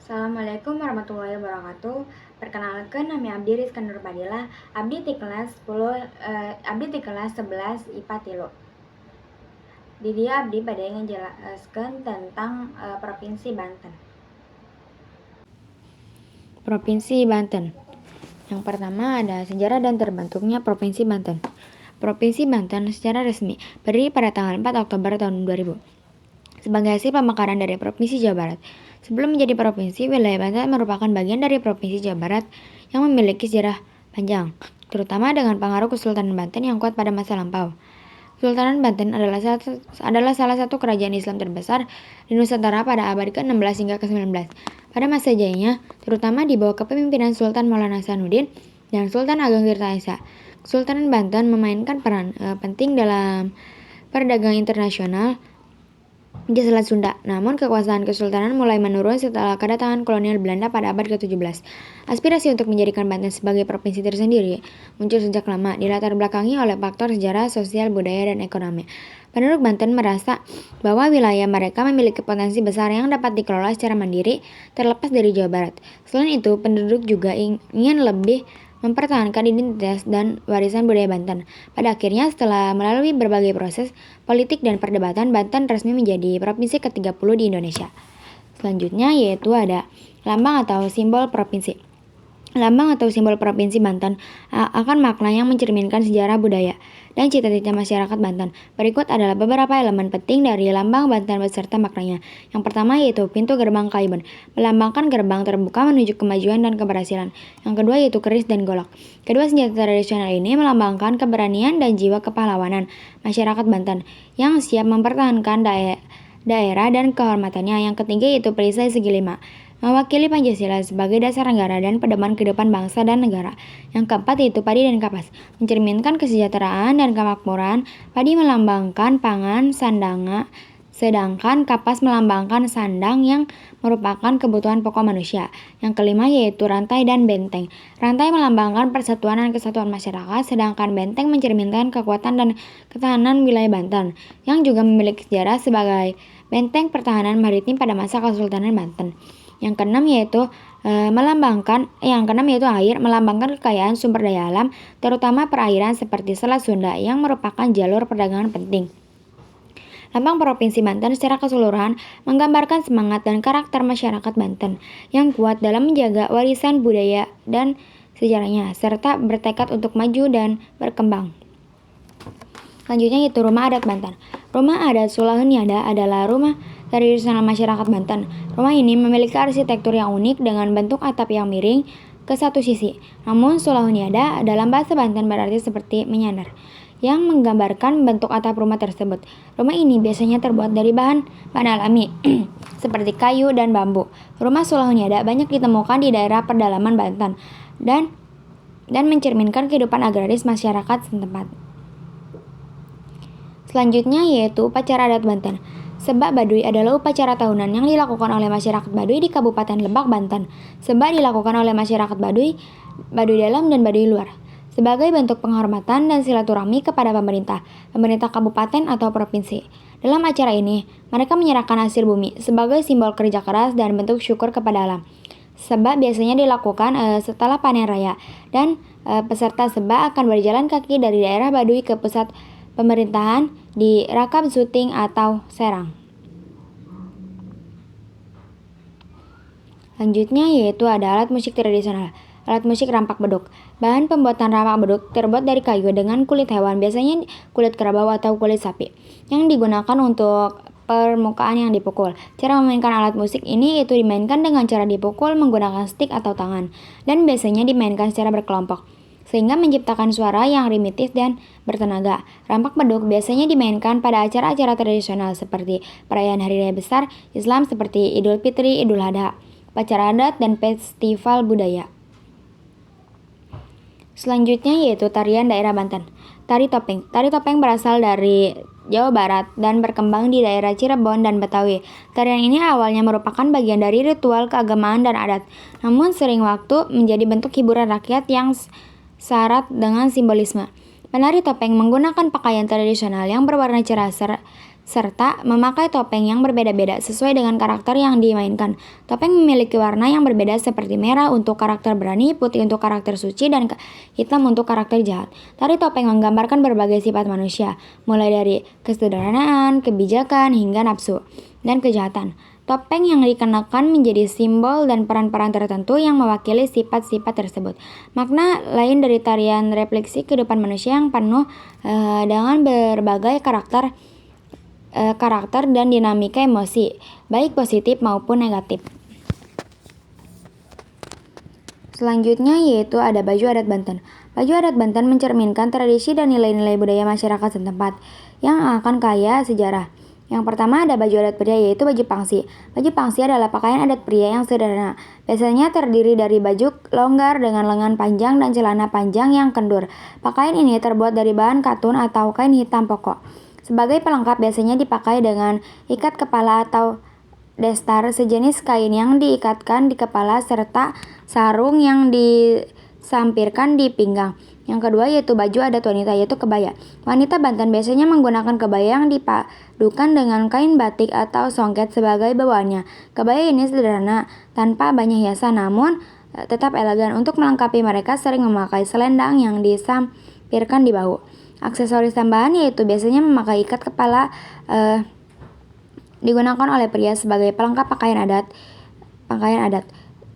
Assalamualaikum warahmatullahi wabarakatuh. Perkenalkan, nama Abdi Rizka Nurpadila. Abdi di kelas 11 IPA Tilu. Di dia Abdi pada ngejelaskan tentang Provinsi Banten. Provinsi Banten. Yang pertama ada sejarah dan terbentuknya Provinsi Banten. Provinsi Banten secara resmi berdiri pada tanggal 4 Oktober tahun 2000 sebagai hasil pemekaran dari Provinsi Jawa Barat. Sebelum menjadi provinsi, wilayah Banten merupakan bagian dari Provinsi Jawa Barat yang memiliki sejarah panjang, terutama dengan pengaruh Kesultanan Banten yang kuat pada masa lampau. Kesultanan Banten adalah salah satu kerajaan Islam terbesar di Nusantara pada abad ke-16 hingga ke-19. Pada masa jayanya, terutama di bawah kepemimpinan Sultan Maulana Hasanuddin dan Sultan Ageng Tirta-Esa, Kesultanan Banten memainkan peran penting dalam perdagangan internasional di Selat Sunda. Namun kekuasaan kesultanan mulai menurun setelah kedatangan kolonial Belanda pada abad ke-17. Aspirasi untuk menjadikan Banten sebagai provinsi tersendiri muncul sejak lama, dilatar belakangi oleh faktor sejarah, sosial, budaya, dan ekonomi. Penduduk Banten merasa bahwa wilayah mereka memiliki potensi besar yang dapat dikelola secara mandiri terlepas dari Jawa Barat. Selain itu, penduduk juga ingin lebih mempertahankan identitas dan warisan budaya Banten. Pada akhirnya, setelah melalui berbagai proses politik dan perdebatan, Banten resmi menjadi provinsi ke-30 di Indonesia. Selanjutnya yaitu ada lambang atau simbol provinsi. Lambang atau simbol Provinsi Banten akan makna yang mencerminkan sejarah budaya dan cita-cita masyarakat Banten. Berikut adalah beberapa elemen penting dari lambang Banten beserta maknanya. Yang pertama yaitu pintu gerbang Kayubon, melambangkan gerbang terbuka menuju kemajuan dan keberhasilan. Yang kedua yaitu keris dan golok. Kedua senjata tradisional ini melambangkan keberanian dan jiwa kepahlawanan masyarakat Banten yang siap mempertahankan daerah dan kehormatannya. Yang ketiga yaitu perisai segi lima, mewakili Pancasila sebagai dasar negara dan pedoman kehidupan bangsa dan negara. Yang keempat yaitu padi dan kapas, mencerminkan kesejahteraan dan kemakmuran. Padi melambangkan pangan, sedangkan kapas melambangkan sandang yang merupakan kebutuhan pokok manusia. Yang kelima yaitu rantai dan benteng. Rantai melambangkan persatuan dan kesatuan masyarakat, sedangkan benteng mencerminkan kekuatan dan ketahanan wilayah Banten, yang juga memiliki sejarah sebagai benteng pertahanan maritim pada masa Kesultanan Banten. Yang keenam yaitu air, melambangkan kekayaan sumber daya alam, terutama perairan seperti Selat Sunda yang merupakan jalur perdagangan penting. Lambang Provinsi Banten secara keseluruhan menggambarkan semangat dan karakter masyarakat Banten yang kuat dalam menjaga warisan budaya dan sejarahnya, serta bertekad untuk maju dan berkembang. Selanjutnya yaitu Rumah Adat Banten. Rumah Adat Sulaweniada adalah rumah tradisional masyarakat Banten. Rumah ini memiliki arsitektur yang unik dengan bentuk atap yang miring ke satu sisi. Namun Sulaweniada dalam bahasa Banten berarti seperti menyandar, yang menggambarkan bentuk atap rumah tersebut. Rumah ini biasanya terbuat dari bahan alami seperti kayu dan bambu. Rumah Sulaweniada banyak ditemukan di daerah pedalaman Banten dan mencerminkan kehidupan agraris masyarakat setempat. Selanjutnya yaitu upacara adat Banten. Sebak Baduy adalah upacara tahunan yang dilakukan oleh masyarakat Baduy di Kabupaten Lebak, Banten. Sebak dilakukan oleh masyarakat Baduy dalam dan Baduy luar, sebagai bentuk penghormatan dan silaturahmi kepada pemerintah kabupaten atau provinsi. Dalam acara ini, mereka menyerahkan hasil bumi sebagai simbol kerja keras dan bentuk syukur kepada alam. Sebak biasanya dilakukan setelah panen raya, dan peserta sebak akan berjalan kaki dari daerah Baduy ke pusat pemerintahan di Rakam Suting atau Serang. Selanjutnya yaitu ada alat musik tradisional. Alat musik rampak beduk. Bahan pembuatan rampak beduk terbuat dari kayu dengan kulit hewan, biasanya kulit kerbau atau kulit sapi, yang digunakan untuk permukaan yang dipukul. Cara memainkan alat musik ini yaitu dimainkan dengan cara dipukul menggunakan stik atau tangan, dan biasanya dimainkan secara berkelompok, sehingga menciptakan suara yang primitif dan bertenaga. Rampak beduk biasanya dimainkan pada acara-acara tradisional seperti perayaan hari raya besar Islam seperti Idul Fitri, Idul Adha, upacara adat, dan festival budaya. Selanjutnya yaitu tarian daerah Banten. Tari topeng. Tari topeng berasal dari Jawa Barat dan berkembang di daerah Cirebon dan Betawi. Tarian ini awalnya merupakan bagian dari ritual keagamaan dan adat, namun sering waktu menjadi bentuk hiburan rakyat yang syarat dengan simbolisme. Penari topeng menggunakan pakaian tradisional yang berwarna cerah serta memakai topeng yang berbeda-beda sesuai dengan karakter yang dimainkan. Topeng memiliki warna yang berbeda seperti merah untuk karakter berani, putih untuk karakter suci, dan hitam untuk karakter jahat. Tari topeng menggambarkan berbagai sifat manusia, mulai dari kesederhanaan, kebijakan, hingga nafsu dan kejahatan. Topeng yang dikenakan menjadi simbol dan peran-peran tertentu yang mewakili sifat-sifat tersebut. Makna lain dari tarian refleksi kehidupan manusia yang penuh dengan berbagai karakter dan dinamika emosi, baik positif maupun negatif. Selanjutnya yaitu ada baju adat Banten. Baju adat Banten mencerminkan tradisi dan nilai-nilai budaya masyarakat setempat yang akan kaya sejarah. Yang pertama ada baju adat pria yaitu baju pangsi. Baju pangsi adalah pakaian adat pria yang sederhana. Biasanya terdiri dari baju longgar dengan lengan panjang dan celana panjang yang kendur. Pakaian ini terbuat dari bahan katun atau kain hitam pokok. Sebagai pelengkap biasanya dipakai dengan ikat kepala atau destar, sejenis kain yang diikatkan di kepala, serta sarung yang disampirkan di pinggang. Yang kedua yaitu baju adat wanita yaitu kebaya. Wanita Banten biasanya menggunakan kebaya yang dipadukan dengan kain batik atau songket sebagai bawaannya. Kebaya ini sederhana, tanpa banyak hiasan, namun tetap elegan. Untuk melengkapi mereka sering memakai selendang yang disampirkan di bahu. Aksesoris tambahan yaitu biasanya memakai ikat kepala digunakan oleh pria sebagai pelengkap pakaian adat.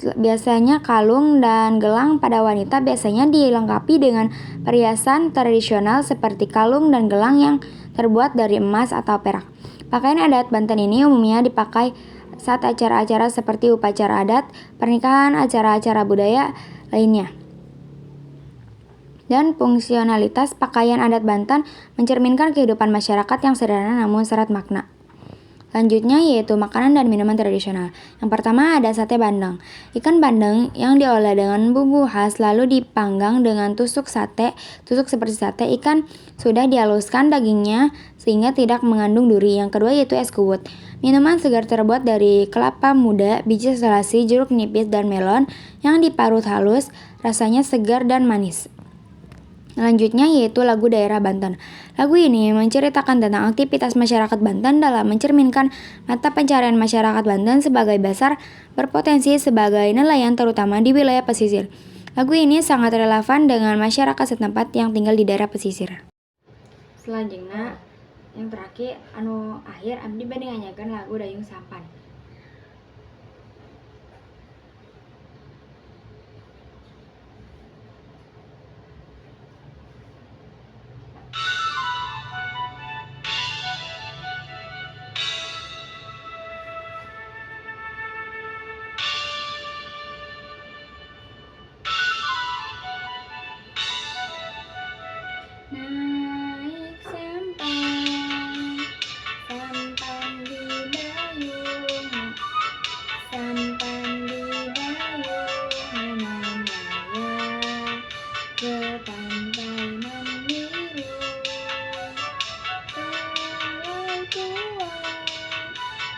Biasanya kalung dan gelang pada wanita biasanya dilengkapi dengan perhiasan tradisional seperti kalung dan gelang yang terbuat dari emas atau perak. Pakaian adat Banten ini umumnya dipakai saat acara-acara seperti upacara adat, pernikahan, acara-acara budaya lainnya. Dan fungsionalitas pakaian adat Banten mencerminkan kehidupan masyarakat yang sederhana namun syarat makna. Selanjutnya yaitu makanan dan minuman tradisional. Yang pertama ada sate bandeng. Ikan bandeng yang diolah dengan bumbu khas lalu dipanggang dengan tusuk seperti sate. Ikan sudah dihaluskan dagingnya sehingga tidak mengandung duri. Yang kedua yaitu es kuwut. Minuman segar terbuat dari kelapa muda, biji selasi, jeruk nipis, dan melon yang diparut halus, rasanya segar dan manis. Selanjutnya yaitu lagu daerah Banten. Lagu ini menceritakan tentang aktivitas masyarakat Banten dalam mencerminkan mata pencarian masyarakat Banten sebagai dasar berpotensi sebagai nelayan terutama di wilayah pesisir. Lagu ini sangat relevan dengan masyarakat setempat yang tinggal di daerah pesisir. Selanjutnya yang terakhir akhir abdi bade nyanyikan lagu Dayung Sampan. Naik sampan di dayung, sampan di dayung, menaya ke pantai nan biru. Kalau tua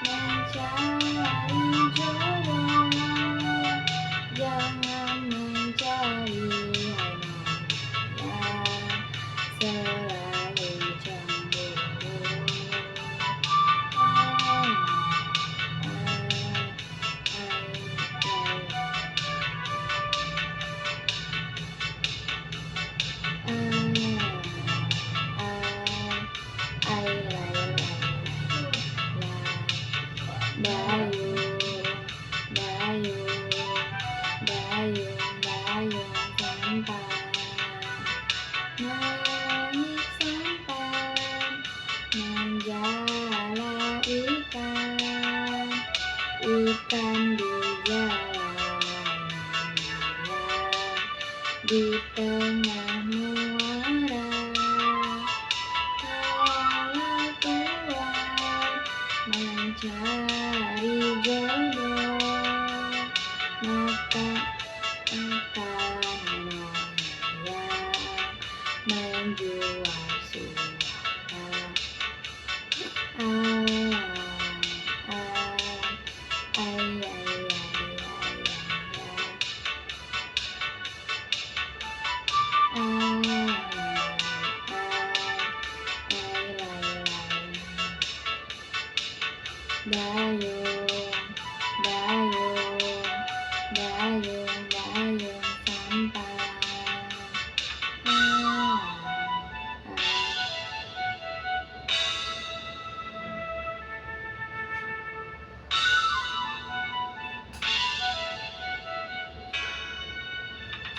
mencari jodoh, jangan mencari selalu cemburu. Dayung sampan, naik sampan, menjala ikan di jalan di tengah muara. Kalau Tuhan mencari jodoh, maka menjual suara.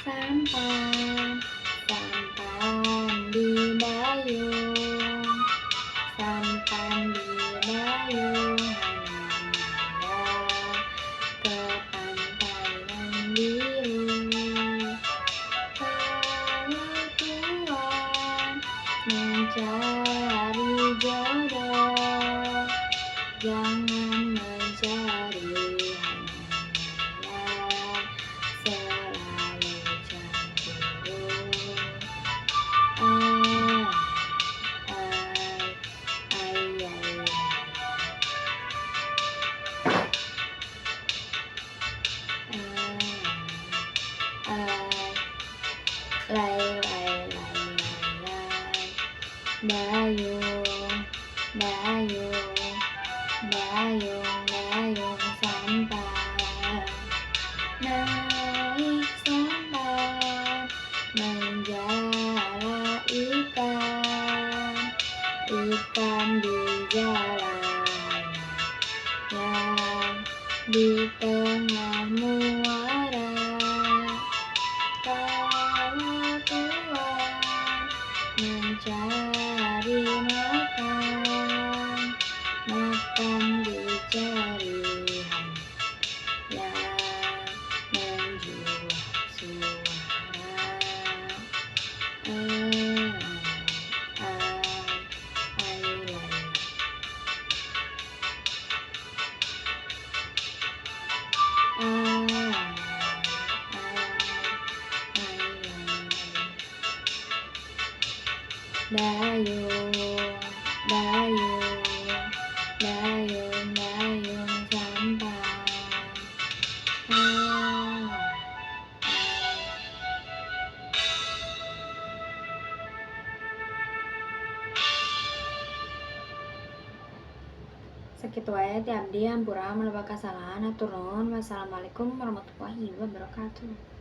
Sampan, sampan di dayung, sampan di dayung, hanya ke pantai yang biru. Kalau Tuhan mencari jodoh, jangan mencari hanya selalu cemburu. Ai, ai, ai, ai, lai, dayung, dayung, dayung, dayung sampan, naik sampan, menjala ikan, ikan di jalan yang di tengah muara. Kalau Tuhan mencari makan, makan dicari yang menjual suara. Ai, dayung, dayung, dayung, dayung sampan. Sakitu wae ti abdi hampura maloba kasalahan. Hatur nuhun. Wassalamualaikum warahmatullahi wabarakatuh.